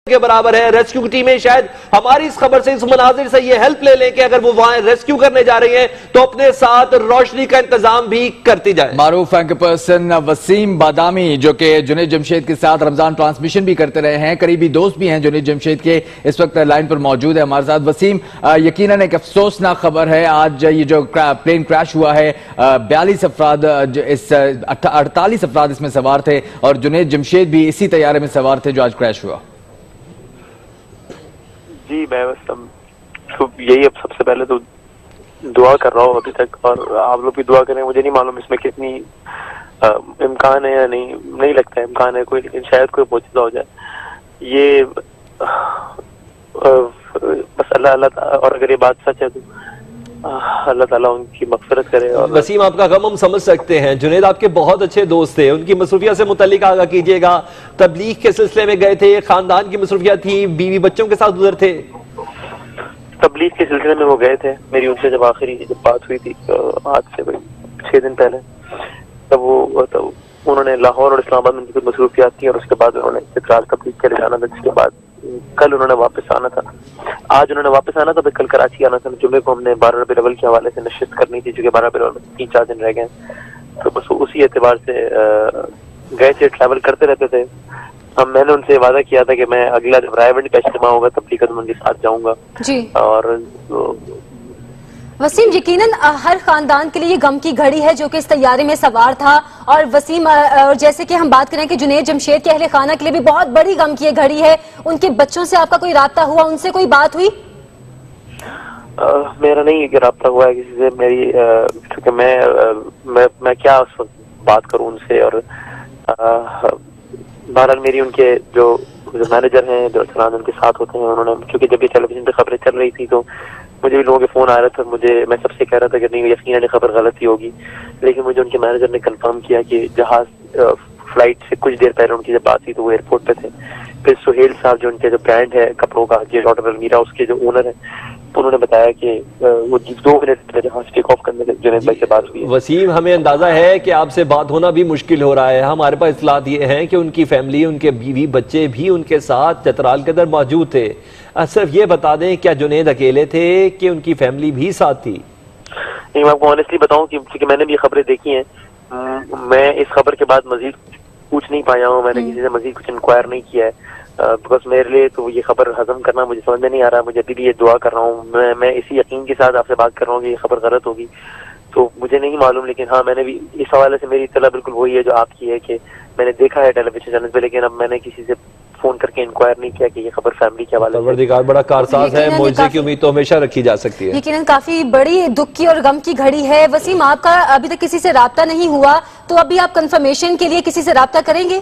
کے برابر ہے. ریسکیو کی ٹیمیں شاید ہماری اس خبر سے, اس مناظر سے یہ ہیلپ لے لیں کہ اگر وہ وہاں ریسکیو کرنے جا رہی ہیں تو اپنے ساتھ روشنی کا انتظام بھی کرتی جائیں. معروف اینکر پرسن وسیم بادامی جو کہ جنید جمشید کے ساتھ رمضان ٹرانسمیشن بھی کرتے رہے ہیں, قریبی دوست بھی ہیں جنید جمشید کے, اس وقت لائن پر موجود ہے ہمارے ساتھ. وسیم, یقیناً ایک افسوسناک خبر ہے, آج یہ جو پلین کریش ہوا ہے 42 افراد 48 افراد اس میں سوار تھے اور جنید جمشید بھی اسی طیارے میں سوار تھے جو آج کریش ہوا. جی میں بس یہی اب سب سے پہلے تو دعا کر رہا ہوں ابھی تک, اور آپ لوگ بھی دعا کریں. مجھے نہیں معلوم اس میں کتنی امکان ہے یا نہیں لگتا ہے امکان ہے کوئی, لیکن شاید کوئی پوچھتا ہو جائے. یہ بس اللہ اور اگر یہ بات سچ ہے تو اللہ تعالیٰ ان کی مغفرت کرے. وسیم, آپ کا غم ہم سمجھ سکتے ہیں. جنید آپ کے بہت اچھے دوست تھے, ان کی مصروفیات سے متعلق آگاہ کیجیے گا. تبلیغ کے سلسلے میں گئے تھے, خاندان کی مصروفیات تھی, بیوی بچوں کے ساتھ گزر تھے. تبلیغ کے سلسلے میں وہ گئے تھے. میری ان سے جب آخری بات ہوئی تھی آج سے 6 دن پہلے, تب انہوں نے لاہور اور اسلام آباد میں کچھ مصروفیات تھی, اور اس کے بعد انہوں نے چترال تبلیغ کے لیے جانا تھا, جس کے بعد کل انہوں نے واپس آنا تھا. آج انہوں نے واپس آنا تھا, کل کراچی آنا تھا. جمعے کو ہم نے 12 ربیع الاول کے حوالے سے نشست کرنی تھی, چونکہ 12 ربیع الاول میں 3-4 دن رہ گئے, تو بس اسی اعتبار سے گئے تھے, ٹریول کرتے رہتے تھے. میں نے ان سے وعدہ کیا تھا کہ میں اگلا جب رائے بنڈ کا اجتماع ہوگا تبلیغ ان کے ساتھ جاؤں گا. جی. اور وسیم, یقیناً ہر خاندان کے لیے یہ غم کی گھڑی ہے جو کہ اس طیارے میں سوار تھا, اور وسیم جیسے کہ ہم بات کریں کہ جنید جمشید کے اہل خانہ کے لیے بھی بہت بڑی غم کی گھڑی ہے. ان کے بچوں سے آپ کا کوئی رابطہ ہوا, ان سے کوئی بات ہوئی؟ میرا نہیں رابطہ ہوا ہے کسی سے. میری کیونکہ میں کیا اس وقت بات کروں ان سے, اور بہرحال میری ان کے جو مینیجر ہیں جو افسران ان کے ساتھ ہوتے ہیں, انہوں نے کیونکہ جب یہ ٹیلی ویژن پہ خبریں چل رہی تھی تو مجھے بھی لوگوں کے فون آ رہے تھے. میں سب سے کہہ رہا تھا کہ نہیں یقیناً خبر غلط ہی ہوگی, لیکن مجھے ان کے مینیجر نے کنفرم کیا کہ جہاز فلائٹ سے کچھ دیر پہلے ان کی جب بات تھی تو وہ ایئرپورٹ پہ تھے. پھر سہیل صاحب جو ان کے جو برانڈ ہے کپڑوں کا, جی ڈاکٹر المیرا, اس کے جو اونر ہیں, انہوں نے بتایا کہ وہ 2 منٹ میں جہاز ٹیک آف کرنے جنید بھائی سے بات ہوئی. وسیم, ہمیں اندازہ ہے کہ آپ سے بات ہونا بھی مشکل ہو رہا ہے. ہمارے پاس اطلاعات یہ ہیں کہ ان کی فیملی, ان کے بیوی بچے بھی ان کے ساتھ چترال کے اندر موجود تھے. صرف یہ بتا دیں کیا جنید اکیلے تھے کہ ان کی فیملی بھی ساتھ تھی؟ نہیں, میں آپ کو آنیسٹلی بتاؤں کیونکہ میں نے بھی یہ خبریں دیکھی ہیں, میں اس خبر کے بعد مزید پوچھ نہیں پایا ہوں. میں نے کسی سے مزید کچھ انکوائر نہیں کیا ہے, بس میرے لیے تو یہ خبر ہضم کرنا مجھے سمجھ میں نہیں آ رہا. مجھے ابھی بھی یہ دعا کر رہا ہوں, میں اسی یقین کے ساتھ آپ سے بات کر رہا ہوں کہ یہ خبر غلط ہوگی, تو مجھے نہیں معلوم. لیکن ہاں, میں نے بھی اس حوالے سے میری اطلاع بالکل وہی ہے جو آپ کی ہے کہ میں نے دیکھا ہے ٹیلی ویژن چینل پہ, لیکن اب میں نے کسی سے فون کر کے انکوائر نہیں کیا کہ یہ خبر فیملی کے حوالے سے. پروردگار بڑا کارساز ہے, معجزے کی امید تو ہمیشہ رکھی جا سکتی ہے. یقیناً کافی بڑی دکھ کی اور غم کی گھڑی ہے. وسیم, آپ کا ابھی تک کسی سے رابطہ نہیں ہوا, تو ابھی آپ کنفرمیشن کے لیے کسی سے رابطہ کریں گے؟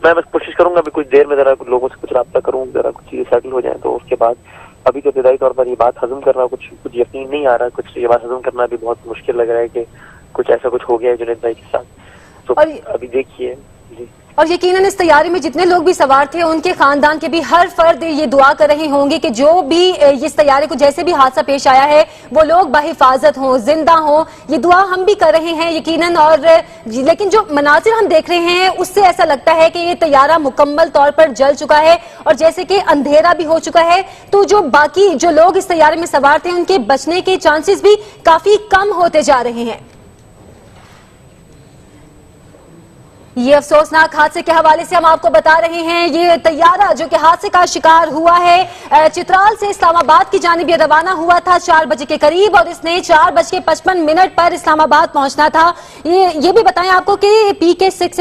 میں بس کوشش کروں گا ابھی کچھ دیر میں ذرا لوگوں سے کچھ رابطہ کروں, ذرا کچھ چیزیں سیٹل ہو جائیں, تو اس کے بعد ابھی تو ابتدائی طور پر یہ بات ہضم کرنا کچھ یقین نہیں آ رہا. کچھ یہ بات ہضم کرنا بھی بہت مشکل لگ رہا ہے کہ کچھ ایسا کچھ ہو گیا ہے جنید بھائی کے ساتھ. تو ابھی دیکھیے. جی. اور یقیناً اس طیارے میں جتنے لوگ بھی سوار تھے ان کے خاندان کے بھی ہر فرد یہ دعا کر رہے ہوں گے کہ جو بھی اس طیارے کو جیسے بھی حادثہ پیش آیا ہے وہ لوگ بحفاظت ہوں, زندہ ہوں. یہ دعا ہم بھی کر رہے ہیں یقیناً. اور لیکن جو مناظر ہم دیکھ رہے ہیں اس سے ایسا لگتا ہے کہ یہ طیارہ مکمل طور پر جل چکا ہے, اور جیسے کہ اندھیرا بھی ہو چکا ہے, تو جو باقی جو لوگ اس طیارے میں سوار تھے ان کے بچنے کے چانسز بھی کافی کم ہوتے جا رہے ہیں. یہ افسوسناک حادثے کے حوالے سے ہم آپ کو بتا رہے ہیں. یہ طیارہ جو کہ حادثے کا شکار ہوا ہے چترال سے اسلام آباد کی جانب یہ روانہ ہوا تھا 4 بجے کے قریب, اور اس نے 4:55 پر اسلام آباد پہنچنا تھا. یہ بھی بتائیں آپ کو کہ PK-6